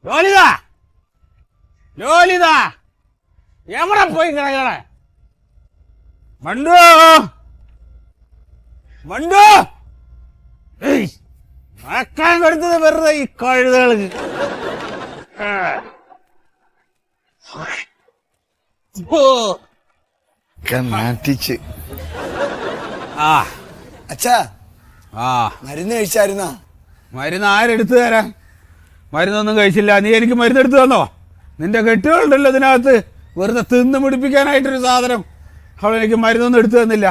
ലോലിത ലോലിത എവിടെ പോയി കിടക്കണേ? മണ്ടു മണ്ടു മറക്കാൻ കൊടുത്തത് വെറുതെ ഈ കഴുതകൾക്ക്. നാട്ടിച്ച് ആ അച്ഛാ ആ മരുന്ന് കഴിച്ചായിരുന്നാ? മരുന്ന് ആരെടുത്തു തരാൻ? മരുന്നൊന്നും കഴിച്ചില്ല. നീ എനിക്ക് മരുന്നെടുത്ത് തന്നോ? നിന്റെ കെട്ടുകളുണ്ടല്ലോ ഇതിനകത്ത് വെറുതെ തിന്ന് പിടിപ്പിക്കാനായിട്ടൊരു സാധനം. അവളെനിക്ക് മരുന്നൊന്നും എടുത്തു തന്നില്ല.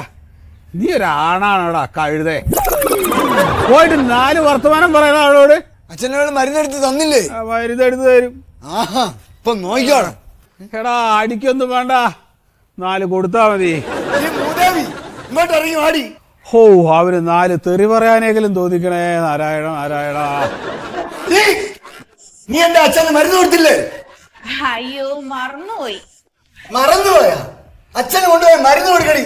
നീ ഒരാണാണോടാ കഴുതേ. പോയിട്ട് 4 വർത്തമാനം പറയണ അവളോട്. അച്ഛനോട് മരുന്നെടുത്ത് തന്നില്ലേ? മരുന്നെടുത്ത് തരും. ആഹാ ഇപ്പൊ നോക്കിക്കോളാം. എടാ അടിക്കൊന്നും വേണ്ട, 4 കൊടുത്താ മതി. ഇങ്ങോട്ട് ഇറങ്ങി വാടി. ഹോ അവന് 4 തെറി പറയാനെങ്കിലും തോന്നിക്കണേ. നാരായണ നാരായണ. നീ എന്റെ അച്ഛന് മരുന്ന് കൊടുത്തില്ലേ? അയ്യോ മറന്നുപോയി. മറന്നുപോയാ? അച്ഛന് കൊണ്ടുപോയി മരുന്ന് കൊടുക്കടി.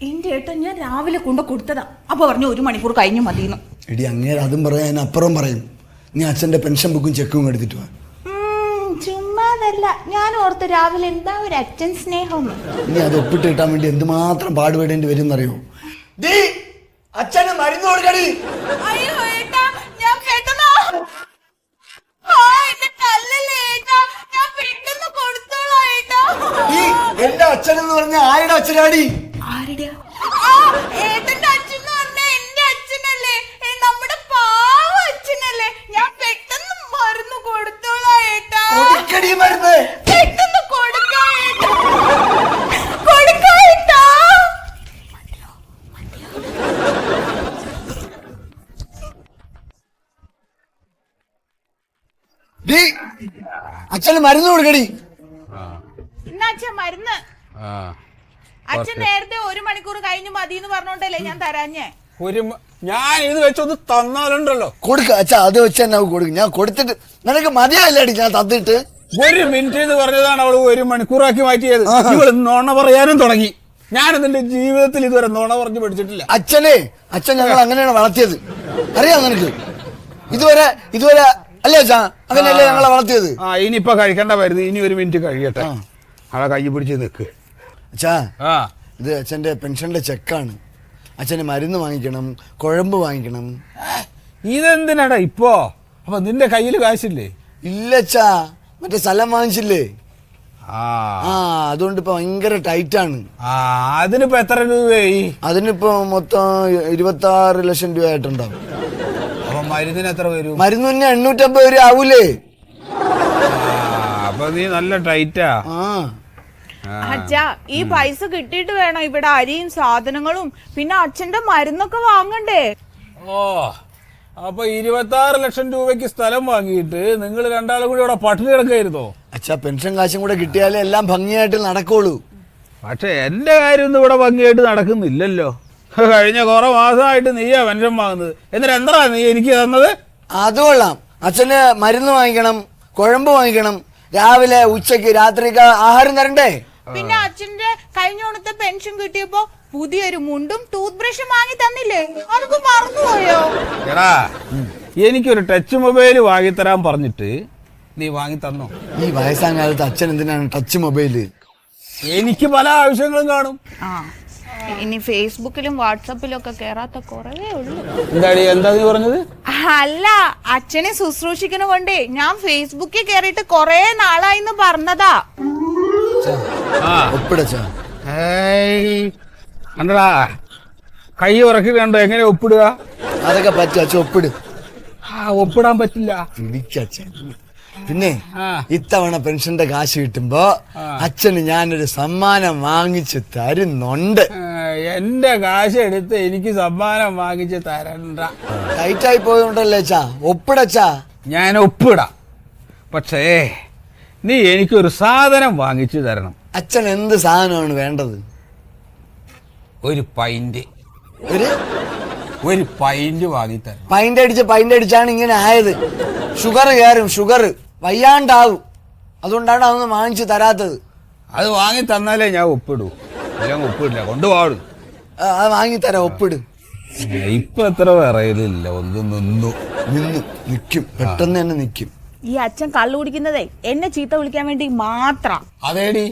എന്റെ ഏട്ടൻ ഞാൻ രാവിലെ കൊണ്ട് കൊടുത്തതാ. അപ്പൊ പറഞ്ഞു 1 മണിക്കൂർ കഴിഞ്ഞു മതിയെന്ന്. എടി അങ്ങേര് അതും പറയാം, അതിന് അപ്പുറം പറയും. നീ അച്ഛന്റെ പെൻഷൻ ബുക്കും ചെക്കും എടുത്തിട്ട് വാ. ചുമ്മാതല്ല, ഞാൻ ഓർത്ത് രാവിലെ എന്താ ഒരു അച്ഛൻ സ്നേഹം. നീ അത് ഒപ്പിട്ട് കിട്ടാൻ വേണ്ടി എന്തുമാത്രം പാടുപെടേണ്ടി വരും എന്നറിയോ? അച്ഛന് മരുന്ന് കൊടുക്കടി. അയ്യോ ഏട്ടാ, ഞാൻ പെട്ടെന്ന് എന്റെ അച്ഛൻ എന്ന് പറഞ്ഞ ആരുടെ അച്ഛനാടി? ഏട്ടന്റെ അച്ഛൻ പറഞ്ഞ എന്റെ അച്ഛനല്ലേ, നമ്മുടെ പാവ അച്ഛനല്ലേ. ഞാൻ പെട്ടെന്ന് മരുന്ന് കൊടുത്തോളാം ഏട്ടാ. കൊടുക്കടി മരുന്ന്. പെട്ടെന്ന് കൊടുക്കാം ഏട്ടാ. കൊടുക്കാം ഏട്ടാ. അച്ഛന് മരുന്ന് കൊടുക്കടി. അച്ഛൻ മരുന്ന് അച്ഛൻ നേരത്തെ 1 മണിക്കൂർ കഴിഞ്ഞു മതിന്ന് പറഞ്ഞോണ്ടല്ലേ ഞാൻ തരാഞ്ഞേ. ഞാൻ ഇത് വെച്ചൊന്ന് തന്നാലുണ്ടല്ലോ. കൊടുക്ക അച്ഛാ, അത് വെച്ച് തന്നെ കൊടുക്കും. ഞാൻ കൊടുത്തിട്ട് നിനക്ക് മതിയായില്ലടി ഞാൻ തന്നിട്ട്. 1 മിനിറ്റ് എന്ന് പറഞ്ഞതാണ് അവള് 1 മണിക്കൂറാക്കി മാറ്റിയത്. ഇവള് നുണ പറയാനും തുടങ്ങി. ഞാനെന്റെ ജീവിതത്തിൽ ഇതുവരെ നുണ പറഞ്ഞു പഠിച്ചിട്ടില്ല. അച്ഛൻ ഞങ്ങൾ അങ്ങനെയാണ് വളർത്തിയത്, അറിയാം നിനക്ക്? ഇതുവരെ അല്ലേ അച്ഛാ? അങ്ങനെയല്ലേ ഞങ്ങളെ വളർത്തിയത്. ഇനിയിപ്പൊ കഴിക്കണ്ട മരുന്ന് ഇനി 1 മിനിറ്റ് കഴിയട്ടെ. അവളെ കൈ പിടിച്ച് നിക്ക്. അച്ഛാ ഇത് അച്ഛന്റെ പെൻഷന്റെ ചെക്കാണ്. അച്ഛന് മരുന്ന് വാങ്ങിക്കണം, കുഴമ്പ് വാങ്ങിക്കണം. ഇതെന്തിനാടാ ഇപ്പോ? അപ്പൊ നിന്റെ കയ്യിൽ കാശില്ലേ? ഇല്ലച്ചാ, മറ്റേ സ്ഥലം വാങ്ങിച്ചില്ലേ? അതുകൊണ്ട് ഇപ്പൊ ഭയങ്കര ടൈറ്റ് ആണ്. അതിനിപ്പോ എത്ര രൂപയായി? അതിനിപ്പോ മൊത്തം 26 ലക്ഷം രൂപ ആയിട്ടുണ്ടാവും. അപ്പൊ മരുന്നിന് എത്ര വരും? മരുന്ന് തന്നെ 850 രൂപ ആവൂലേ? അപ്പൊ നീ നല്ല ടൈറ്റാ. അച്ഛാ ഈ പൈസ കിട്ടിയിട്ട് വേണം ഇവിടെ അരിയും സാധനങ്ങളും പിന്നെ അച്ഛന്റെ മരുന്നൊക്കെ വാങ്ങണ്ടേ. അപ്പൊ 26 ലക്ഷം രൂപയ്ക്ക് സ്ഥലം വാങ്ങിയിട്ട് നിങ്ങൾ രണ്ടാളും കൂടി ഇവിടെ പട്ടിണി കിടക്കായിരുന്നോ? അച്ഛാ പെൻഷൻ കാശും കൂടെ കിട്ടിയാലേ എല്ലാം ഭംഗിയായിട്ട് നടക്കുള്ളൂ. പക്ഷെ എന്റെ കാര്യമൊന്നും ഇവിടെ ഭംഗിയായിട്ട് നടക്കുന്നില്ലല്ലോ. കഴിഞ്ഞ കുറെ മാസമായിട്ട് നീയാ പെൻഷൻ വാങ്ങുന്നത്. എന്നിട്ട് എന്താ നീ എനിക്ക് തന്നത്? അത് കൊള്ളാം. അച്ഛന് മരുന്ന് വാങ്ങിക്കണം, കുഴമ്പ് വാങ്ങിക്കണം, രാവിലെ ഉച്ചക്ക് രാത്രിക്ക് ആഹാരം തരണ്ടേ? പിന്നെ അച്ഛന്റെ കഴിഞ്ഞ ഓണത്തെ പെൻഷൻ കിട്ടിയപ്പോ പുതിയൊരു മുണ്ടും ടൂത്ത് ബ്രഷും വാങ്ങി തന്നില്ലേ? അതൊക്കെ മറന്നുപോയോ? എടാ എനിക്കൊരു ടച്ച് മൊബൈൽ വാങ്ങിത്തരാൻ പറഞ്ഞിട്ട് നീ വാങ്ങി തന്നോ? ഈ വയസ്സാം കാലത്ത് അച്ഛൻ എന്തിനാണ് ടച്ച് മൊബൈല്? എനിക്ക് പല ആവശ്യങ്ങളും കാണും. ഇനി ഫേസ്ബുക്കിലും വാട്സാപ്പിലും ഒക്കെ കേറാത്ത കുറേ ഉള്ളു. എന്താ നീ പറഞ്ഞത്? അല്ല, അച്ഛനെ ശുശ്രൂഷിക്കണ കൊണ്ടേ ഞാൻ ഫേസ്ബുക്കിൽ കേറിയിട്ട് കൊറേ നാളായിന്ന് പറഞ്ഞതാ. കണ്ടടാ കൈ ഉറക്കി കണ്ടോ എങ്ങനെ ഒപ്പിടുക? അതൊക്കെ പറ്റും അച്ഛൻ, ഒപ്പിട്. ഒപ്പിടാൻ പറ്റില്ല. പിന്നെ ഇത്തവണ പെൻഷന്റെ കാശ് കിട്ടുമ്പോ അച്ഛന് ഞാനൊരു സമ്മാനം വാങ്ങിച്ച് തരുന്നുണ്ട്. എന്റെ കാശ് എടുത്ത് എനിക്ക് സമ്മാനം വാങ്ങിച്ച് തരണ്ട. ടൈറ്റായി പോയോണ്ടല്ലേ അച്ഛാ? ഒപ്പിടച്ചാ. ഞാൻ ഒപ്പിടാം, പക്ഷേ നീ എനിക്കൊരു സാധനം വാങ്ങിച്ചു തരണം. അച്ഛൻ എന്ത് സാധനമാണ് വേണ്ടത്? ഒരു പൈന്റ് വാങ്ങിത്തരാം. പൈന്റ് അടിച്ചാണ് ഇങ്ങനെ ആയത്. ഷുഗർ കയറും, ഷുഗർ വയ്യാണ്ടാവും. അതുകൊണ്ടാണ് അതൊന്നും വാങ്ങിച്ചു തരാത്തത്. അത് വാങ്ങി തന്നാലേ ഞാൻ ഒപ്പിടൂ. ഒപ്പിടില്ല, കൊണ്ടുപോകും. അത് വാങ്ങിത്തരാം, ഒപ്പിട്. ഇപ്പൊ എത്ര വിറയലില്ല, ഒന്ന് നിന്നു നിൽക്കും, പെട്ടെന്ന് തന്നെ നിൽക്കും. ഈ അച്ഛൻ കള്ളു കുടിക്കുന്നതേ എന്നെ ചീത്ത വിളിക്കാൻ വേണ്ടി മാത്രം. അതേടി,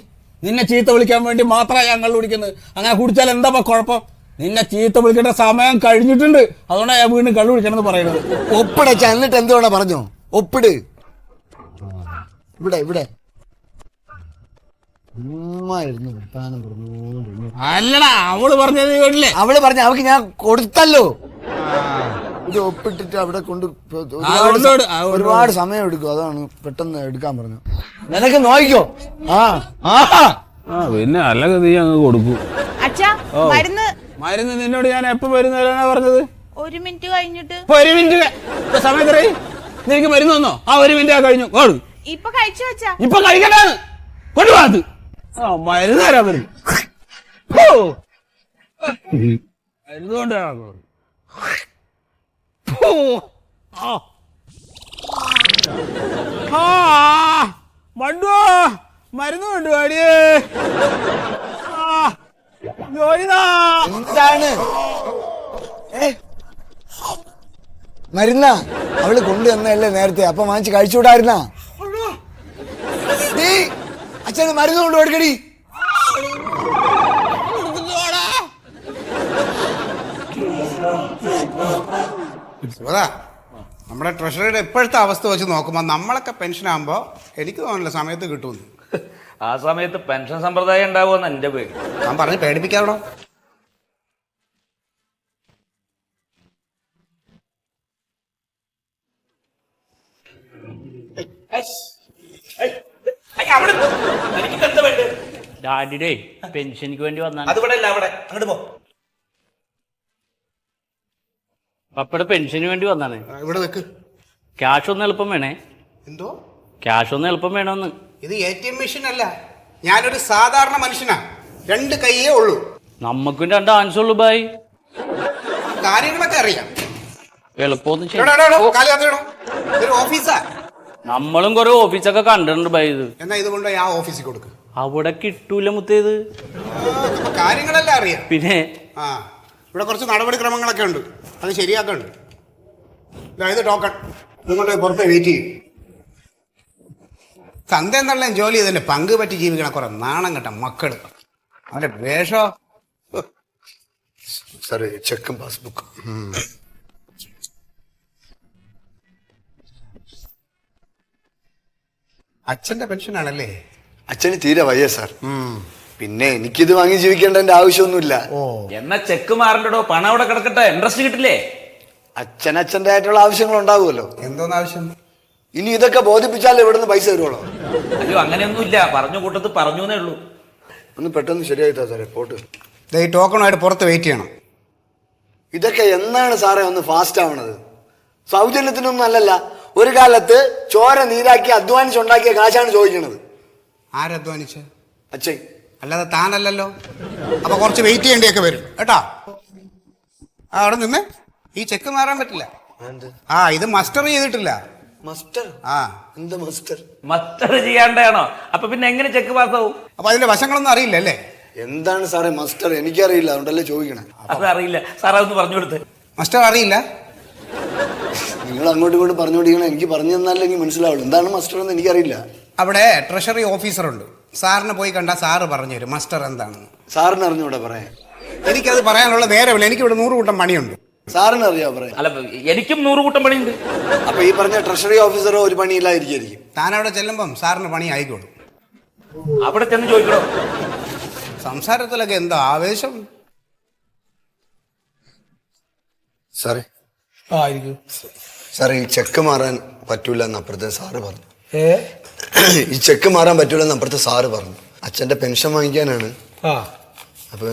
നിന്നെ ചീത്ത വിളിക്കാൻ വേണ്ടി മാത്രമാണ് ഞാൻ കള്ളു കുടിക്കുന്നത്. അങ്ങനെ കുടിച്ചാൽ എന്താ കുഴപ്പം? നിന്നെ ചീത്ത വിളിക്കേണ്ട സമയം കഴിഞ്ഞിട്ടുണ്ട്, അതുകൊണ്ടാണ് ഞാൻ വീണ്ടും കള്ളു കുടിക്കണമെന്ന് പറയുന്നത്. ഒപ്പിടച്ച, എന്നിട്ട് എന്തുവേണ പറഞ്ഞോ? ഒപ്പിട്. ഇവിടെ ഇവിടെ അല്ലടാ, അവള് പറഞ്ഞത് കേട്ടില്ലേ? അവള് പറഞ്ഞ അവക്ക് ഞാൻ കൊടുത്തല്ലോ. ഇത് ഒപ്പിട്ടിട്ട് അവിടെ കൊണ്ട് ഒരുപാട് സമയം എടുക്കും, അതാണ് പെട്ടെന്ന് എടുക്കാൻ പറഞ്ഞു. നിനക്ക് നോക്കിക്കോ. പിന്നെ അല്ലെങ്കിൽ നീ അങ്ങ് കൊടുക്കൂ. അച്ഛാ, മരുന്ന് നിന്നോട് ഞാൻ എപ്പോ വരുന്നവരാണ് പറഞ്ഞത്? 1 മിനിറ്റ് കഴിഞ്ഞിട്ട്. 1 മിനിറ്റ് സമയത്തേ നിനക്ക് മരുന്ന് തന്നോ? 1 മിനിറ്റ് കഴിഞ്ഞു. ഇപ്പൊ കഴിച്ചു വെച്ചാ. ഇപ്പൊ കഴിക്കണ്ടാന്ന് കൊണ്ടുപോകാത്. മരുന്ന് തരാൻ വരും. മരുന്ന് കൊണ്ടുവരാ. മണ്ടോ മരുന്ന് കൊണ്ടുപോടിയേ. എന്താണ് മരുന്ന? അവള് കൊണ്ടുവന്നല്ലേ നേരത്തെ, അപ്പൊ വാങ്ങിച്ച് കഴിച്ചുകൂടായിരുന്ന? അച്ഛന് മരുന്ന് കൊണ്ട് കൊടുക്കടി. നമ്മുടെ ട്രഷറിയുടെ ഇപ്പോഴത്തെ അവസ്ഥ വെച്ച് നോക്കുമ്പോൾ നമ്മളൊക്കെ പെൻഷൻ ആകുമ്പോൾ എനിക്ക് തോന്നുന്നില്ല സമയത്ത് കിട്ടുമെന്ന്. ആ സമയത്ത് പെൻഷൻ സമ്പ്രദായം ഉണ്ടാവുമെന്ന് എൻ്റെ പേര്. ഞാൻ പറഞ്ഞ് പേടിപ്പിക്കാവണോ? ഡാഡിയുടെ പെൻഷനിക്ക് വേണ്ടി വന്നാണ്. അതിവിടെ അല്ല, അവിടെ അങ്ങോട്ട് പോ. പപ്പയുടെ പെൻഷന് വേണ്ടി വന്നാണ്. ഇവിടെ വെക്ക്. ക്യാഷ് ഒന്ന് എളുപ്പം വേണേ. എന്തോ ക്യാഷ് ഒന്ന് എളുപ്പം വേണമെന്ന്. ഇത് ATM മെഷീൻ അല്ല, ഞാനൊരു സാധാരണ മനുഷ്യനാ. 2 കൈയേ ഉള്ളൂ. നമ്മക്കും 2 ആൻസർ ഉള്ളു ബായ്. കാര്യങ്ങളൊക്കെ അറിയാം. എളുപ്പമൊന്നും ഇതൊരു ഓഫീസാ. നമ്മളും കുറെ ഓഫീസൊക്കെ കണ്ടിട്ടുണ്ട് ബായ്. ഇത് എന്നാ ഇത് കൊണ്ട് ആ ഓഫീസിൽ കൊടുക്ക്. അവിടെ കിട്ടൂല മുത്തേത്. കാര്യങ്ങളെല്ലാം അറിയാം. പിന്നെ ഇവിടെ കുറച്ച് നടപടിക്രമങ്ങളൊക്കെ ഉണ്ട്, അത് ശരിയാക്കുന്നുണ്ട്. ഇത് ടോക്കൺ, നിങ്ങളുടെ പുറത്ത് വെയിറ്റ് ചെയ്യും. സന്ധ്യ എന്നുള്ള ജോലി ചെയ്തല്ലേ പങ്ക് പറ്റി ജീവിക്കണ കുറെ നാണം കെട്ട മക്കള്. അവന്റെ വേഷോ. സാറേ, ചെക്കും പാസ്ബുക്ക്. അച്ഛന്റെ പെൻഷൻ ആണല്ലേ? അച്ഛന് തീരെ വയ്യ സാർ. പിന്നെ എനിക്കിത് വാങ്ങി ജീവിക്കേണ്ടതിന്റെ ആവശ്യമൊന്നുമില്ല. എന്നാ ചെക്ക് മാറണ്ടോ? പണം അവിടെ കിടക്കട്ടെ, ഇൻട്രസ്റ്റ് കിട്ടില്ലേ? അച്ഛൻ്റെ ആയിട്ടുള്ള ആവശ്യങ്ങൾ ഉണ്ടാവുമല്ലോ. എന്തോന്ന് ആവശ്യം? ഇനി ഇതൊക്കെ ബോധിപ്പിച്ചാൽ ഇവിടുന്ന് പൈസ തരുവോളോ? അയ്യോ, അങ്ങനെയൊന്നുമില്ല. പറഞ്ഞു കൂട്ടത്ത് പറഞ്ഞു എന്നേ ഉള്ളൂ. ഒന്ന് പെട്ടെന്ന് ശരിയായിട്ടാ സാറേ പോട്ട്. ഈ ടോക്കണുമായിട്ട് പുറത്ത് വെയിറ്റ് ചെയ്യണം. ഇതൊക്കെ എന്നാണ് സാറേ ഒന്ന് ഫാസ്റ്റ് ആവണത്? സൗജന്യത്തിനൊന്നും അല്ലല്ല. ഒരു കാലത്ത് ചോര നീരാക്കി അധ്വാനിച്ചുണ്ടാക്കിയ കാശാണ് ചോദിക്കണത്. ആരധ്വാനിച്ച്? അച്ഛൻ. അല്ലാതെ താനല്ലല്ലോ. അപ്പൊ കുറച്ച് വെയിറ്റ് ചെയ്യേണ്ടിയൊക്കെ വരും കേട്ടാ. അവിടെ നിന്ന് ഈ ചെക്ക് മാറാൻ പറ്റില്ല. ഇത് മസ്റ്റർ ചെയ്തിട്ടില്ല. മസ്റ്റർ? എന്താ മസ്റ്റർ? മസ്റ്റർ ചെയ്യാണ്ടാണോ? അപ്പൊ പിന്നെ എങ്ങനെ ചെക്ക് പാസ്സാവും? അപ്പൊ അതിന്റെ വശങ്ങളൊന്നും അറിയില്ല അല്ലേ? എന്താണ് സാറേ മസ്റ്റർ? എനിക്കറിയില്ല, അതുകൊണ്ടല്ലേ ചോദിക്കണേ. അത് അറിയില്ല സാറേ, ഒന്ന് പറഞ്ഞു കൊടുത്ത്. മസ്റ്റർ അറിയില്ല? നിങ്ങൾ അങ്ങോട്ടും ഇങ്ങോട്ട് പറഞ്ഞുകൊണ്ടിരിക്കണം. എനിക്ക് പറഞ്ഞു തന്നാലേ എനിക്ക് മനസ്സിലാവുള്ളൂ. എന്താണ് മസ്റ്റർ എന്ന് എനിക്കറിയില്ല. അവിടെ ട്രഷറി ഓഫീസറുണ്ട്, സാറിനെ പോയി കണ്ടാൽ സാറ് പറഞ്ഞു തരും മസ്റ്റർ എന്താണെന്ന്. സാറിന് അറിഞ്ഞൂടെ പറയാൻ? എനിക്കത് പറയാനുള്ള നേരമില്ല. എനിക്കിവിടെ 100 കൂട്ടം പണിയുണ്ട്. സാറിന് അറിയാ പറയാൻ? അല്ല, എനിക്കും 100 കൂട്ടം പണിയുണ്ട്. അപ്പൊ ഈ പറഞ്ഞ ട്രഷറി ഓഫീസറോ ഒരു പണിയില്ലായിരിക്കും. താനവിടെ ചെല്ലുമ്പം സാറിന് പണി ആയിക്കോളും. അവിടെ ചെന്ന് ചോദിക്കണോ? സംസാരത്തിലൊക്കെ എന്താ ആവേശം. സാറേ സാറേ, ഈ ചെക്ക് മാറാൻ പറ്റൂല എന്ന് അപ്പുറത്തെ സാറ് പറഞ്ഞു. ഈ ചെക്ക് മാറാൻ പറ്റൂല എന്ന് അപ്പുറത്തെ സാറ് പറഞ്ഞു. അച്ഛന്റെ പെൻഷൻ വാങ്ങിക്കാനാണ്. അപ്പൊ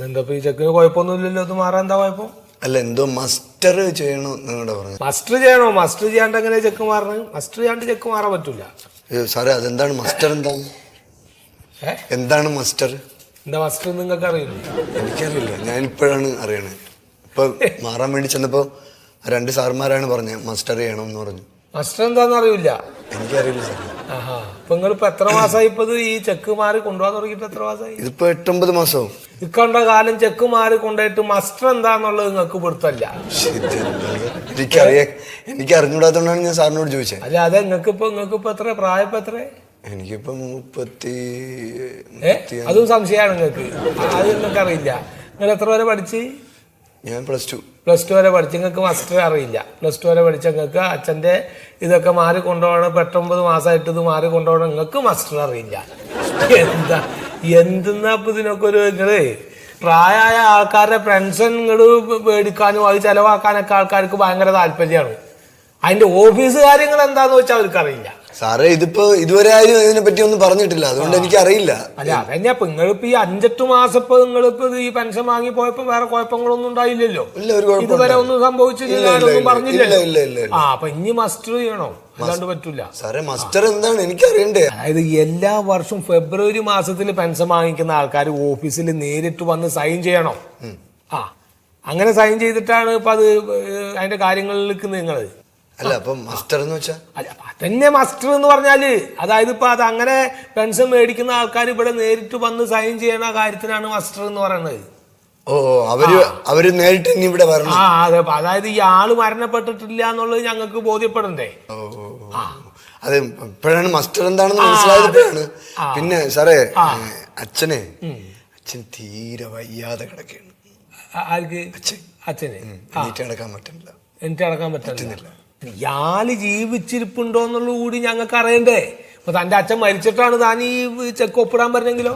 എന്താ ഈ ചെക്കിന് കുഴപ്പമൊന്നുമില്ലല്ലോ. അത് മാറാൻ എന്താ കുഴപ്പം? അല്ല, എന്തോ മസ്റ്റർ ചെയ്യണോ നിങ്ങളുടെ പറഞ്ഞു. മസ്റ്റർ ചെയ്യണോ? മസ്റ്റർ ചെയ്യാണ്ട് എങ്ങനെ ചെക്ക് മാറണം? മസ്റ്റർ ചെയ്യാണ്ട് ചെക്ക് മാറാൻ പറ്റൂല. സാറേ, അതെന്താണ് മസ്റ്റർ? എന്താണ് മസ്റ്റർ? എന്താ മസ്റ്റർ നിങ്ങൾക്ക് അറിയില്ല? എനിക്കറിയില്ല, ഞാനിപ്പോഴാണ് അറിയണേ. ഇപ്പൊ മാറാൻ വേണ്ടി ചെന്നപ്പോ 2 സാർമാരാണ് പറഞ്ഞത് മസ്റ്റർ ചെയ്യണം എന്ന് പറഞ്ഞു. മാസ്റ്റർ എന്താന്ന് അറിയില്ല. എനിക്കറിയില്ല സാറേ. ആഹാ. അപ്പൊ നിങ്ങളിപ്പോ എത്ര മാസമായി ഇപ്പൊ ഈ ചെക്ക് മാറി കൊണ്ടുപോകാൻ തുടങ്ങിയിട്ട് എത്ര മാസമായി? ഇതിപ്പോ 8-9 മാസവും. ഇക്കണ്ട കാലം ചെക്ക് മാറി കൊണ്ടുപോയിട്ട് മാസ്റ്റർ എന്താന്നുള്ളത് നിങ്ങൾക്ക് പിടുത്തല്ല. എനിക്ക് അറിഞ്ഞൂടാത്തോണ്ടാണ് ഞാൻ സാറിനോട് ചോദിച്ചത്. അല്ല അതെ നിങ്ങൾക്കിപ്പോ എത്ര പ്രായപ്പോ എത്ര? എനിക്കിപ്പോ 30. അതും സംശയമാണ് നിങ്ങൾക്ക്. അത് നിങ്ങൾക്ക് അറിയില്ല. നിങ്ങൾ എത്ര വരെ പഠിച്ച്? ഞാൻ +2 വരെ പഠിച്ച്. നിങ്ങൾക്ക് മാസ്റ്റർ അറിയില്ല. +2 വരെ പഠിച്ച നിങ്ങൾക്ക് അച്ഛൻ്റെ ഇതൊക്കെ മാറി കൊണ്ടുപോകണം. 8-9 മാസമായിട്ട് ഇത് മാറി കൊണ്ടുപോകണം. നിങ്ങൾക്ക് മാസ്റ്റർ അറിയില്ല. എന്തെന്നാ ഇപ്പൊ ഇതിനൊക്കെ ഒരു നിങ്ങള് പ്രായമായ ആൾക്കാരുടെ പെൻഷൻ നിങ്ങള് മേടിക്കാനും അത് ചെലവാക്കാനൊക്കെ ആൾക്കാർക്ക് ഭയങ്കര താല്പര്യമാണ്. അതിന്റെ ഓഫീസ് കാര്യങ്ങൾ എന്താന്ന് വെച്ചാൽ അവർക്ക് അറിയില്ല. സാറേ ഇതിപ്പോ ഇതുവരെ ആരും ഇതിനെ പറ്റി ഒന്നും പറഞ്ഞിട്ടില്ല, അതുകൊണ്ട് എനിക്ക് അറിയില്ല. അല്ല അതന്നെ ഇപ്പൊ നിങ്ങളിപ്പോ ഈ 5-8 മാസം ഇപ്പൊ നിങ്ങളിപ്പോ ഈ പെൻഷൻ വാങ്ങി പോയപ്പോ വേറെ കുഴപ്പങ്ങളൊന്നും ഉണ്ടായില്ലല്ലോ. ഇതുവരെ ഒന്നും സംഭവിച്ചില്ല, ഒന്നും പറഞ്ഞില്ലല്ലോ. അപ്പൊ ഇനി മസ്റ്റർ ചെയ്യണോ? അല്ലാണ്ട് പറ്റൂല സാറേ. മസ്റ്റർ എന്താണ് എനിക്ക് അറിയണ്ടേ? അതായത് എല്ലാ വർഷവും ഫെബ്രുവരി മാസത്തിൽ പെൻഷൻ വാങ്ങിക്കുന്ന ആൾക്കാർ ഓഫീസിൽ നേരിട്ട് വന്ന് സൈൻ ചെയ്യണോ? അങ്ങനെ സൈൻ ചെയ്തിട്ടാണ് ഇപ്പൊ അത് അതിന്റെ കാര്യങ്ങളിലേക്ക് നിങ്ങള്. അല്ല അപ്പൊ മസ്റ്റർ എന്ന് വെച്ചാ? അല്ല അതന്നെ മസ്റ്റർ എന്ന് പറഞ്ഞാല് അതായത് ഇപ്പൊ അത് അങ്ങനെ പെൻഷൻ മേടിക്കുന്ന ആൾക്കാർ ഇവിടെ നേരിട്ട് വന്ന് സൈൻ ചെയ്യണ കാര്യത്തിനാണ് മസ്റ്റർ എന്ന് പറയുന്നത്. ഓ അവര് നേരിട്ട് ഇനി ഇവിടെ വരണം. അതെ. അതായത് ഈ ആള് മരണപ്പെട്ടിട്ടില്ല എന്നുള്ളത് ഞങ്ങൾക്ക് ബോധ്യപ്പെടണ്ടേ? അത് ഇപ്പോഴാണ് മസ്റ്റർ എന്താണെന്ന് മനസ്സിലായപ്പോഴാണ്. പിന്നെ സാറേ അച്ഛൻ തീരെ വയ്യാതെ കിടക്കുകയാണ്. ആർക്ക്? അച്ഛന് അടക്കാൻ പറ്റുന്നില്ല. എനിക്ക് അടക്കാൻ പറ്റുന്നില്ല. ഇയാള് ജീവിച്ചിരിപ്പുണ്ടോ എന്നുള്ളത് കൂടി ഞങ്ങൾക്ക് അറിയണ്ടേ? അപ്പൊ തന്റെ അച്ഛൻ മരിച്ചിട്ടാണ് താൻ ഈ ചെക്ക് ഒപ്പിടാൻ പറഞ്ഞെങ്കിലോ?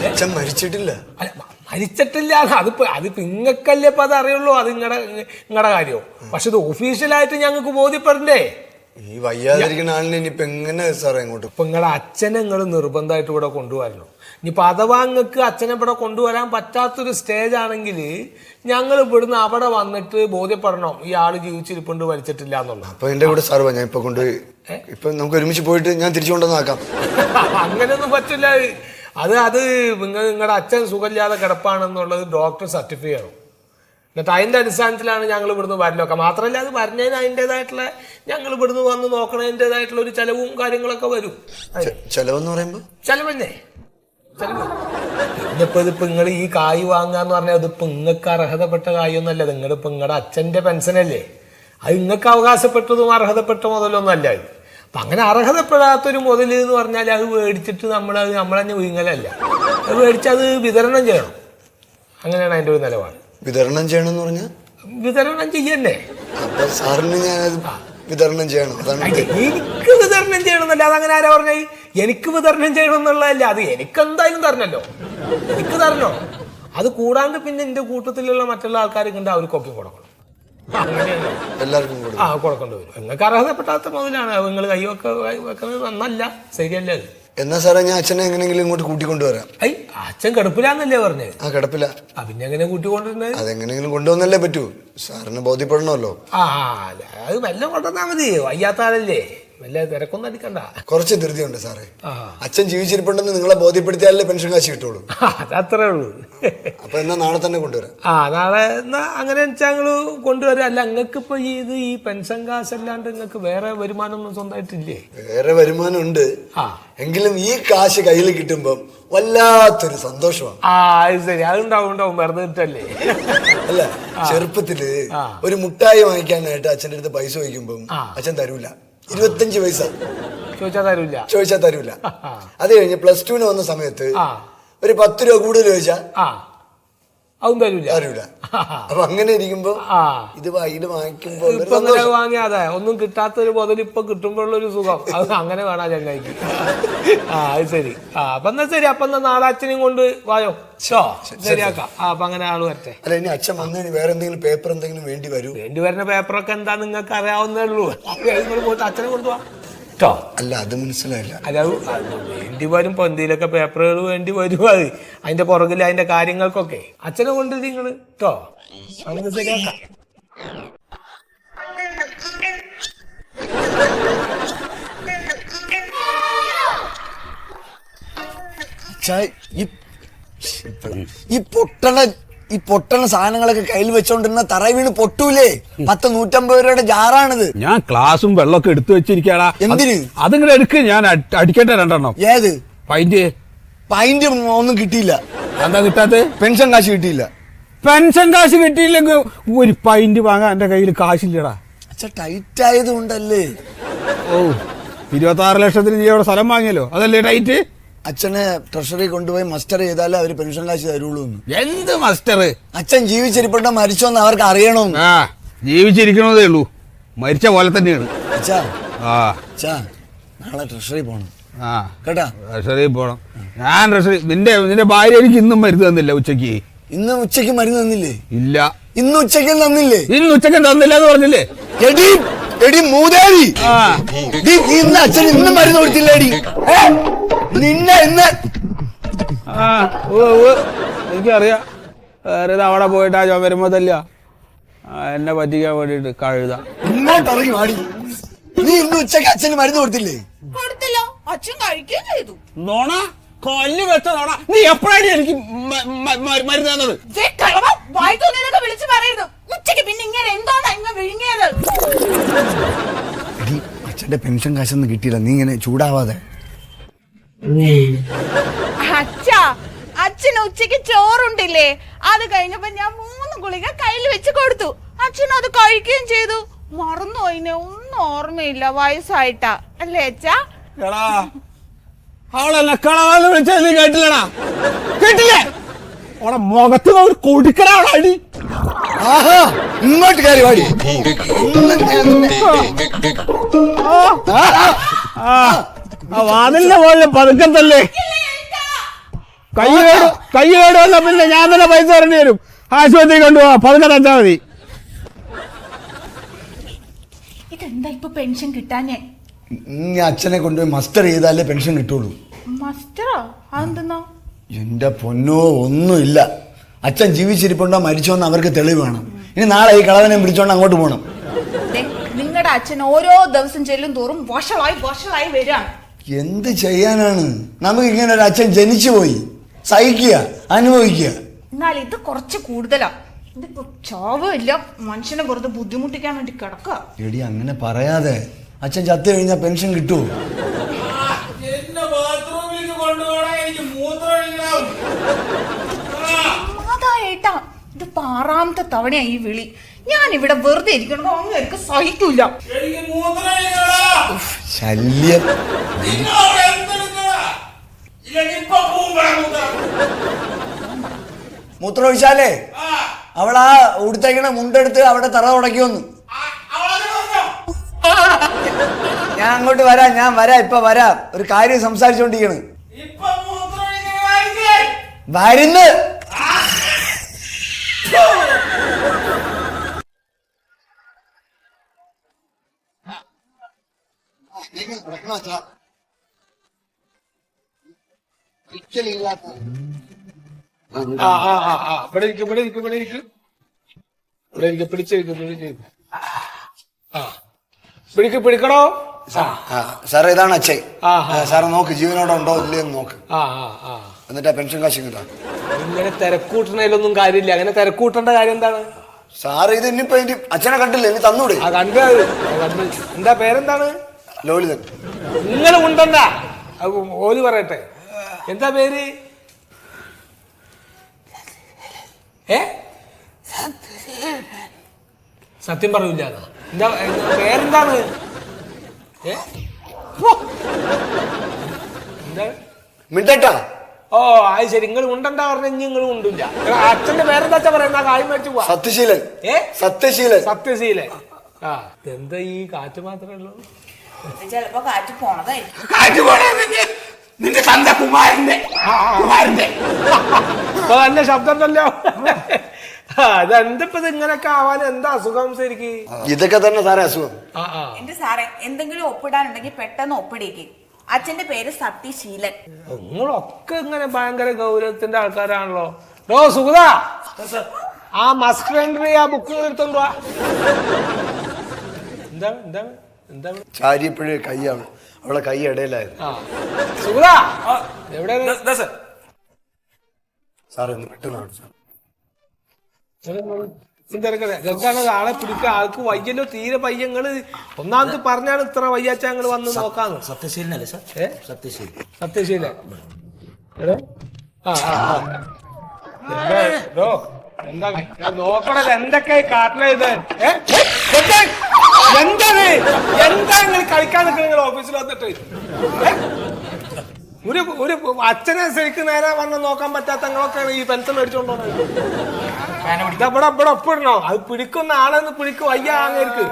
അച്ഛൻ മരിച്ചിട്ടില്ല. അല്ല മരിച്ചിട്ടില്ല. അതിപ്പോ ഇങ്ങക്കല്ലേ ഇപ്പൊ അത് അറിയുള്ളൂ. അത് നിങ്ങളുടെ കാര്യമോ? പക്ഷെ ഇത് ഒഫീഷ്യലായിട്ട് ഞങ്ങൾക്ക് ബോധ്യപ്പെടണ്ടേ? ഈ വയ്യാതിരിക്കുന്ന ആളിനെ ഇനിയിപ്പോ എങ്ങനെ സാറേ ഇങ്ങോട്ട്? ഇപ്പൊ നിങ്ങളുടെ അച്ഛനെ നിങ്ങൾ നിർബന്ധമായിട്ട് ഇവിടെ കൊണ്ടുവരണം. ഇനിയിപ്പോൾ അഥവാ നിങ്ങൾക്ക് അച്ഛനെ ഇവിടെ കൊണ്ടുവരാൻ പറ്റാത്തൊരു സ്റ്റേജ് ആണെങ്കിൽ ഞങ്ങൾ ഇവിടുന്ന് അവിടെ വന്നിട്ട് ബോധ്യപ്പെടണം ഈ ആള് ജീവിച്ചിരിപ്പുണ്ട്, മരിച്ചിട്ടില്ല എന്നുള്ളത്. അപ്പൊ എന്റെ കൂടെ സാർ ഞാൻ ഇപ്പൊ കൊണ്ടുപോയി ഇപ്പൊ നമുക്ക് ഒരുമിച്ച് പോയിട്ട് ഞാൻ തിരിച്ചു കൊണ്ടുവന്നാക്കാം. അങ്ങനെയൊന്നും പറ്റില്ല. അത് നിങ്ങളുടെ അച്ഛൻ സുഖമില്ലാതെ കിടപ്പാണെന്നുള്ളത് ഡോക്ടർ സർട്ടിഫൈ ചെയ്യണം. എന്നിട്ട് അതിന്റെ അടിസ്ഥാനത്തിലാണ് ഞങ്ങൾ ഇവിടുന്ന് വരലൊക്കെ. മാത്രമല്ല അത് വരണേന് അതിൻ്റെതായിട്ടുള്ള ഞങ്ങൾ ഇവിടുന്ന് വന്ന് നോക്കണതിൻ്റെതായിട്ടുള്ള ഒരു ചെലവും കാര്യങ്ങളൊക്കെ വരും. ചെലവെന്ന് പറയുമ്പോ ചെലവല്ലേ? ഇന്നിപ്പോ ഇതിപ്പോ നിങ്ങൾ ഈ കായ് വാങ്ങാന്ന് പറഞ്ഞാൽ ഇതിപ്പോ നിങ്ങൾക്ക് അർഹതപ്പെട്ട കായൊന്നല്ല. നിങ്ങളിപ്പോ നിങ്ങളുടെ അച്ഛന്റെ പെൻഷനല്ലേ, അത് നിങ്ങൾക്ക് അവകാശപ്പെട്ടതും അർഹതപ്പെട്ട മുതലൊന്നും അല്ല. അപ്പൊ അങ്ങനെ അർഹതപ്പെടാത്തൊരു മുതൽ എന്ന് പറഞ്ഞാൽ അത് മേടിച്ചിട്ട് നമ്മളന്നെ വീങ്ങലല്ല. അത് മേടിച്ചത് വിതരണം ചെയ്യണം. അങ്ങനെയാണ് അതിന്റെ ഒരു നിലപാട്. വിതരണം ചെയ്യണമെന്ന് പറഞ്ഞാൽ വിതരണം ചെയ്യണ്ടേ? സാറിന് ഞാനത് വിതരണം ചെയ്യണം. എനിക്ക് വിതരണം ചെയ്യണമെന്നല്ല. അതങ്ങനെ ആരാ പറഞ്ഞത്? എനിക്ക് വിതരണം ചെയ്യണമെന്നുള്ളതല്ല. അത് എനിക്കെന്തായാലും തരണല്ലോ. എനിക്ക് തരണോ? അത് കൂടാണ്ട് പിന്നെ എന്റെ കൂട്ടത്തിലുള്ള മറ്റുള്ള ആൾക്കാർക്ക് ഉണ്ട്, അവർക്കൊക്കെ കൊടുക്കണം. അങ്ങനെയല്ലോ എല്ലാവർക്കും കൊടുക്കേണ്ടി വരും. നിങ്ങൾക്ക് അർഹതപ്പെട്ടാത്ത മുതലാണ്. നിങ്ങൾ വെക്കുന്നത് നന്നല്ല, ശരിയല്ല അത്. എന്നാ സാറേ ഞാൻ അച്ഛനെ എങ്ങനെയെങ്കിലും ഇങ്ങോട്ട് കൂട്ടിക്കൊണ്ടുവരാം. അച്ഛൻ കിടപ്പിലാന്നല്ലേ പറഞ്ഞത്? കിടപ്പില്ല. പിന്നെ എങ്ങനെ കൂട്ടിക്കൊണ്ടിരുന്നത്? അതെങ്ങനെയെങ്കിലും കൊണ്ടുവന്നല്ലേ പറ്റൂ. സാറിന് ബോധ്യപ്പെടണമല്ലോ. അത് വല്ല കൊണ്ടുവന്നാ മതി. വയ്യാത്ത ആളല്ലേ, വല്ല തിരക്കൊന്നും അടിക്കണ്ട. കുറച്ച് ധൃതിയുണ്ട് സാറേ. അച്ഛൻ ജീവിച്ചിരിപ്പുണ്ടെന്ന് നിങ്ങളെ ബോധ്യപ്പെടുത്തിയാലേ പെൻഷൻ കാശ് കിട്ടുള്ളൂ. അതത്രേ ഉള്ളൂ. അപ്പൊ എന്നാ നാളെ തന്നെ കൊണ്ടുവരാം. നാളെ എന്നാ അങ്ങനെ ഞങ്ങള് കൊണ്ടുവരാം. അല്ല നിങ്ങൾക്ക് ഇപ്പൊ ഈ പെൻഷൻ കാശ് അല്ലാണ്ട് നിങ്ങൾക്ക് വേറെ വരുമാനം ഒന്നും സ്വന്തമായിട്ടില്ലേ? വേറെ വരുമാനം ഉണ്ട്, എങ്കിലും ഈ കാശ് കയ്യിൽ കിട്ടുമ്പം വല്ലാത്തൊരു സന്തോഷമാണ്. അത് ശരി. അതുണ്ടാവും വെറുതെ കിട്ടല്ലേ? അല്ല ചെറുപ്പത്തില് ഒരു മുട്ടായി വാങ്ങിക്കാനായിട്ട് അച്ഛൻ്റെ അടുത്ത് പൈസ ചോദിക്കുമ്പം അച്ഛൻ തരൂല. 25 പൈസ ചോദിച്ചാ തരൂല. അത് കഴിഞ്ഞ് +2 വന്ന സമയത്ത് ഒരു 10 രൂപ കൂടുതൽ ചോദിച്ചാ അതും തരൂല. അപ്പൊ അങ്ങനെ ഇരിക്കുമ്പോ ഇത് വാങ്ങിക്കുമ്പോ വാങ്ങിയാതെ ഒന്നും കിട്ടാത്തൊരു മുതൽ ഇപ്പൊ കിട്ടുമ്പോഴുള്ളൊരു സുഖം അത് അങ്ങനെ വേണ ചങ്ങായിക്ക്. അത് ശരി. അപ്പൊ എന്നാ ശരി. അപ്പൊ എന്നാ നാളെ അച്ഛനെയും കൊണ്ട് വായോ. ശരിയാക്കാം. അപ്പൊ അങ്ങനെ ആള് വരട്ടെ. അല്ല ഇനി അച്ഛൻ വന്നതിന് വേറെ എന്തെങ്കിലും പേപ്പർ എന്തെങ്കിലും വേണ്ടി വരുന്ന പേപ്പറൊക്കെ എന്താ നിങ്ങൾക്ക് അറിയാവുന്നേ ഉള്ളൂ. പോയിട്ട് അച്ഛനെ കൊണ്ടുപോവാ. അല്ല അത് മനസ്സിലായില്ല. അല്ല വേണ്ടി വരും. ഇപ്പൊ എന്തെങ്കിലുമൊക്കെ പേപ്പറുകൾ വേണ്ടി വരും. അത് അതിന്റെ പുറകിൽ അതിന്റെ കാര്യങ്ങൾക്കൊക്കെ അച്ഛനെ കൊണ്ട് നിങ്ങള് നമുക്ക് ശരിയാക്കാം. ഈ പൊട്ടണ ഈ പൊട്ടണ സാധനങ്ങളൊക്കെ കയ്യിൽ വെച്ചോണ്ടിരുന്ന തറ വീണ് പൊട്ടൂലേ? 100-150 രൂപയുടെ ജാറാണിത്. ഞാൻ ക്ലാസും വെള്ളമൊക്കെ എടുത്തു വെച്ചിരിക്കാടാ. എന്തിന്? അതിങ്ങനെ എടുക്ക്, ഞാൻ അടിക്കട്ടെ 2 ഏത് പൈന്റ് ഒന്നും കിട്ടിയില്ല. എന്താ കിട്ടാത്ത? പെൻഷൻ കാശ് കിട്ടിയില്ല. പെൻഷൻ കാശ് കിട്ടിയില്ലെങ്കിൽ ഒരു പൈന്റ് വാങ്ങാൻ എന്റെ കയ്യിൽ കാശില്ലടാ. അച്ഛാ ടൈറ്റ് ആയതുകൊണ്ടല്ലേ? ഓ 26 ലക്ഷത്തിന് നീ അവിടെ സ്ഥലം വാങ്ങിയല്ലോ, അതല്ലേ ടൈറ്റ്? അച്ഛനെ ട്രഷറി കൊണ്ടുപോയി മസ്റ്റർ ചെയ്താലേ അവര് പെൻഷൻ കാശ് തരുള്ളൂ. എന്ത് മസ്റ്റർ? അച്ഛൻ ജീവിച്ചിരിപ്പുണ്ടോ മരിച്ചോന്ന് അവർക്ക് അറിയണമെന്ന്. ആ ജീവിച്ചിരിക്കണതേ ഉള്ളൂ, മരിച്ച പോലെ തന്നെയാണ്. അച്ഛാ ആ നാളെ ട്രഷറി പോണം ആ കേട്ടാ. ട്രഷറി പോണം. ഞാൻ ട്രഷറി നിന്റെ ഭാര്യ എനിക്ക് ഇന്നും മരുന്ന് തന്നില്ല ഉച്ചക്ക്. ഇന്ന് ഉച്ചക്ക് മരുന്ന് തന്നില്ലേ? ഇല്ല. ഇന്ന് ഉച്ചക്ക് തന്നില്ലേ? ഇന്ന് ഉച്ചക്ക് തന്നില്ല എന്ന് പറഞ്ഞില്ലേ? എടി മൂദേവി, നീ ഇന്ന് അച്ഛൻ ഇന്നും മരുന്ന് കൊടുത്തില്ലേടി? നിന്നെ ഇന്ന് എനിക്കറിയാം. വേറെ അവിടെ പോയിട്ട് ആ ജോ വരുമ്പോ തല്ല എന്നെ പറ്റിക്കാൻ വേണ്ടിട്ട് കഴുത. ഇങ്ങോട്ടിറങ്ങി വാടി. നീ ഇന്ന് ഉച്ചക്ക് അച്ഛന് മരുന്ന് കൊടുത്തില്ലേ? കൊടുത്തില്ല, അച്ഛൻ കഴിക്കുകയും ചെയ്തു. നോണ കൊല്ലി വെച്ച നോണ. നീ എപ്പോഴാണ് എനിക്ക് മരുന്ന് തന്നത്? വിളിച്ചു പറയരുത്. ഉച്ചക്ക് പിന്നെ ഇങ്ങനെ എന്താണ് ഇങ്ങനെ വിഴുങ്ങിയത്? അച്ഛന്റെ പെൻഷൻ കാശൊന്നും കിട്ടിയില്ല, നീ ഇങ്ങനെ ചൂടാവാതെ. അച്ഛന് ഉച്ചക്ക് ചോറുണ്ടില്ലേ, അത് കഴിഞ്ഞപ്പോ ഞാൻ 3 ഗുളിക കയ്യിൽ വെച്ച് കൊടുത്തു. അച്ഛൻ അത് കഴിക്കുകയും ചെയ്തു. മറന്നുപോയിനെ, ഒന്നും ഓർമ്മയില്ല, വയസ്സായിട്ടാ അല്ലേ അച്ഛാ? അവളെന്നെ കളവാന്ന് വിളിച്ചാൽ നീ കേട്ടില്ലടാ? കേട്ടില്ലേ? അവളെ മുഖത്ത് ഒരു കൊടുക്കണ അവളെ അടി. ഇങ്ങോട്ട് കയറി വാടി. വാതിലിന്റെ പോലെ പതുക്കത്തല്ലേ. കൈ കേട് വന്ന പിന്നെ ഞാൻ തന്നെ പൈസ തരേണ്ടി വരും. ആശുപത്രി കൊണ്ടുപോവാ, പതുക്കെ തച്ചാ മതി. ഇതെന്താ ഇപ്പൊ പെൻഷൻ കിട്ടാഞ്ഞേ? നീ അച്ഛനെ കൊണ്ടുപോയി മസ്റ്റർ ചെയ്താലേ പെൻഷൻ കിട്ടുള്ളൂ. മസ്റ്ററോ? അതെന്തെന്നാ? എന്റെ പൊന്നോ, ഒന്നുമില്ല. അച്ഛൻ ജീവിച്ചിരിപ്പുണ്ടോ മരിച്ചോന്ന് അവർക്ക് തെളിവ് വേണം. ഇനി നാളെ ഈ കളവനെ പിടിച്ചോണ്ട് അങ്ങോട്ട് പോകണം. നിങ്ങളുടെ അച്ഛൻ ഓരോ ദിവസം ചെല്ലും തോറും വഷളായി വരികയാണ്. എന്ത് ചെയ്യാനാണ്? നമുക്ക് ഇങ്ങനെ ഒരു അച്ഛൻ ജനിച്ചു പോയി. സഹിക്കുക, അനുഭവിക്കുക. എന്നാൽ ഇത് കുറച്ച് കൂടുതലാ. ഇതിപ്പോ ചാവില്ല, മനുഷ്യനെ വെറുതെ ബുദ്ധിമുട്ടിക്കാൻ വേണ്ടി കിടക്കുക. എടി അങ്ങനെ പറയാതെ. അച്ഛൻ ചത്തു കഴിഞ്ഞാൽ പെൻഷൻ കിട്ടുമോ? ഏട്ടാ, ഇത് 6ാമത്തെ തവണയാ ഈ വിളി. ഞാൻ ഇവിടെ വെറുതെ ഇരിക്കണോ അങ്ങനെയൊക്കെ സഹിക്കൂല. ശല്യം. മൂത്രമൊഴിച്ചാലേ അവളാ ഉടുത്തേക്കണ മുണ്ടെടുത്ത് അവിടെ തറ തുടയ്ക്കുമെന്ന്. ഞാൻ അങ്ങോട്ട് വരാം, ഇപ്പൊ വരാം. ഒരു കാര്യം സംസാരിച്ചോണ്ടിരിക്കണ്. വരുന്ന്. പിടിക്കണോ? സാറേ ഇതാണ് അച്ഛൻ. സാറ് നോക്ക്, ജീവനോടെ ഉണ്ടോ ഇല്ലയെന്ന് നോക്ക്. എന്നിട്ടാ പെൻഷൻ കാശ് കിട്ടാ. ഇങ്ങനെ തിരക്കൂട്ടണേലൊന്നും കാര്യമില്ല. അങ്ങനെ തിരക്കൂട്ടേണ്ട കാര്യം എന്താണ്? സാറ് ഇത് ഇനിയിപ്പോ അച്ഛനെ കണ്ടില്ലേ, ഇനി തന്നൂടെ? കണ്ടു. എന്താ പേരെന്താണ്? ലോലിതൻ. നിങ്ങൾ ഉണ്ടണ്ട, ഓല് പറയട്ടെ. എന്താ പേര്? സത്യം പറയൂല. എന്താ പേരെന്താണ്? മിണ്ടട്ടാ. ഓ അത് ശരി. നിങ്ങൾ ഉണ്ടണ്ട പറഞ്ഞ നിങ്ങൾ ഉണ്ടില്ല. അച്ഛന്റെ പേരെന്താ പറയുന്ന? കാര്യം മേടിച്ചു പോവാ. സത്യശീലൻ. സത്യശീലൻ. ആ എന്താ ഈ കാറ്റ് മാത്രമേ ഉള്ളൂ? ചിലപ്പോ കാറ്റ് പോണതായിരിക്കും. നിന്റെ തന്ത കുമാരന്റെ നല്ല ശബ്ദം ഉണ്ടല്ലോ. അതെന്തപ്പോ ഇങ്ങനൊക്കെ ആവാൻ എന്താ അസുഖം ശരിക്ക്? ഇതൊക്കെ തന്നെ സാറേ അസുഖം. എന്റെ സാറേ, എന്തെങ്കിലും ഒപ്പിടാനുണ്ടെങ്കിൽ പെട്ടെന്ന് ഒപ്പിടേക്ക്. അച്ഛന്റെ പേര് സത്യശീലൻ. നിങ്ങളൊക്കെ ഇങ്ങനെ ഭയങ്കര ഗൗരവത്തിന്റെ ആൾക്കാരാണല്ലോ. ഡോ സുഗത, ആ മസ്റ്റ് എൻട്രി ആ ബുക്ക് എടുത്തോണ്ട് വാ. എന്താണ് ചാരിയപ്പോഴേ കൈയാണ്, അവളെ കൈ ഇടയിലായിരുന്നു. സുഗത എവിടെ? സാറേ ഒന്ന് പെട്ടെന്ന് സാർ. എന്താണ് ആളെ പിടിക്കുക? ആൾക്ക് വയ്യല്ലോ, തീരെ പയ്യങ്ങള്. ഒന്നാമത് പറഞ്ഞാണ് ഇത്ര വയ്യാച്ച ഞങ്ങള് വന്ന് നോക്കാന്ന്. സത്യശീലനല്ലേ സാർ? സത്യശീലൻ. സത്യശീലൻ. എന്താ നോക്കണത്? എന്തൊക്കെ കാട്ടിലേത്? എന്താണ് നിങ്ങൾ കളിക്കാൻ നിൽക്കുന്നത്? നിങ്ങൾ ഓഫീസിൽ വന്നിട്ട് ഒരു അച്ഛനെ ശരിക്കും നേരെ വന്ന് നോക്കാൻ പറ്റാത്ത നിങ്ങളൊക്കെയാണ് ഈ പെൻഷൻ മേടിച്ചോണ്ടോ? ഇവിടെ ഒപ്പിടണോ? അത് പിടിക്കുന്ന ആളെന്ന് പിടിക്കും. വയ്യ അങ്ങേർക്ക്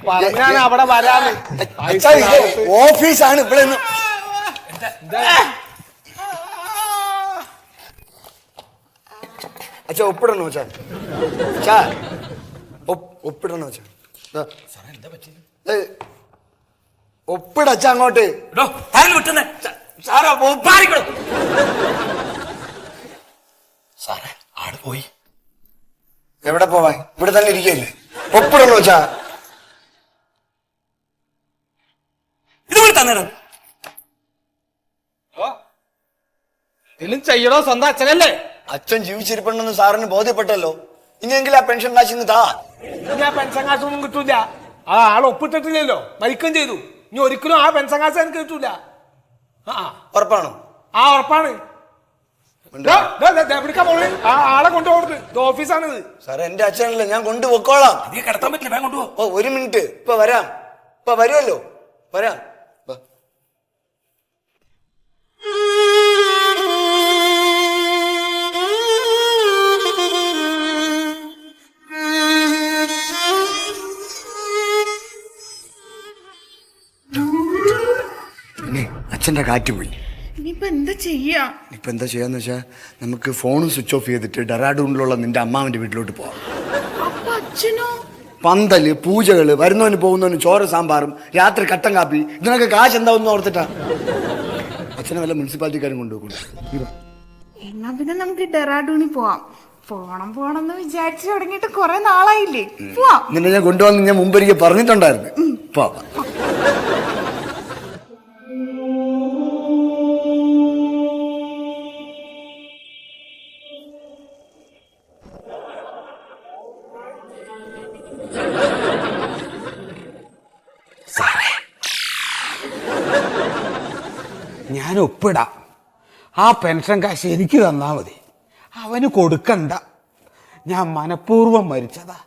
പറഞ്ഞാണ് അവിടെ വരാന്. ഓഫീസാണ് ഇവിടെ. അച്ഛാ ഒപ്പിടണോ? അച്ഛാ ഒപ്പിടണോ? അച്ഛാ ഒപ്പിടച്ച അങ്ങോട്ട്. സാറേ ആട് പോയി. എവിടെ പോവാൻ? ഇവിടെ തന്നെ ഇരിക്കല്ലേ? ഒപ്പിടണോ? അച്ഛാ ഇത് തന്നെ ഇതിലും ചെയ്യണോ? സ്വന്തം അച്ഛനല്ലേ? അച്ഛൻ ജീവിച്ചിരിപ്പുണ്ടെന്ന് സാറിന് ബോധ്യപ്പെട്ടല്ലോ. ഇനിയെങ്കിലും ആ പെൻഷൻ കാശിന്ന് താ. ഇനി ആ പെൻഷൻ കാശൊന്നും കിട്ടൂല. ആ ആൾ ഒപ്പിട്ടിട്ടില്ലല്ലോ, മരിക്കും ചെയ്തു. ഇനി ഒരിക്കലും ആ പെൻഷൻ കാശ് എനിക്ക് കിട്ടൂല. ഉറപ്പാണോ? ആ ഉറപ്പാണ്. ആ ആളെ കൊണ്ടുപോകരുത്. ഇത് ഓഫീസാണിത്. സാറേ എന്റെ അച്ഛനല്ലേ, ഞാൻ കൊണ്ടുപോയിക്കോളാം. കിടത്താൻ പറ്റില്ല, വേഗം കൊണ്ടുപോ. ഓ ഒരു മിനിറ്റ്, ഇപ്പൊ വരാം. ഇപ്പൊ വരുമല്ലോ, വരാം. അച്ഛന്റെ കാറ്റ് പോയി. ഇനിയിപ്പോ എന്താ ചെയ്യാ? ഇപ്പൊ എന്താ ചെയ്യാന്ന് വെച്ചാ, നമുക്ക് ഫോണും സ്വിച്ച് ഓഫ് ചെയ്തിട്ട് ഡെറാഡൂണിലുള്ള നിന്റെ അമ്മാവന്റെ വീട്ടിലോട്ട് പോവാം. അപ്പൊ അച്ഛനോ? പന്തല്, പൂജകള്, വരുന്നവന് പോകുന്നവന് ചോറ് സാമ്പാറും, രാത്രി കട്ടൻ കാപ്പി, ഇതിനൊക്കെ കാശ് എന്താവെന്ന് ഓർത്തിട്ടാ. അച്ഛനെ വല്ല മുനിസിപ്പാലിറ്റിക്കാരും കൊണ്ടുപോകുന്നു. എന്നാ പിന്നെ നമുക്ക് ഡെറാഡൂണിൽ പോവാം. പോണം വിചാരിച്ചു തുടങ്ങിയിട്ട് കുറെ നാളായില്ലേ. പോവാം. നിന്നെ ഞാൻ കൊണ്ടുവന്ന് ഞാൻ മുമ്പൊരിക്കൽ പറഞ്ഞിട്ടുണ്ടായിരുന്നു. പോവാം. ഞാൻ ഒപ്പിടാം. ആ പെൻഷൻ കാശ് എനിക്ക് തന്നാ മതി. അവന് കൊടുക്കണ്ട. ഞാൻ മനഃപൂർവ്വം മരിച്ചതാ.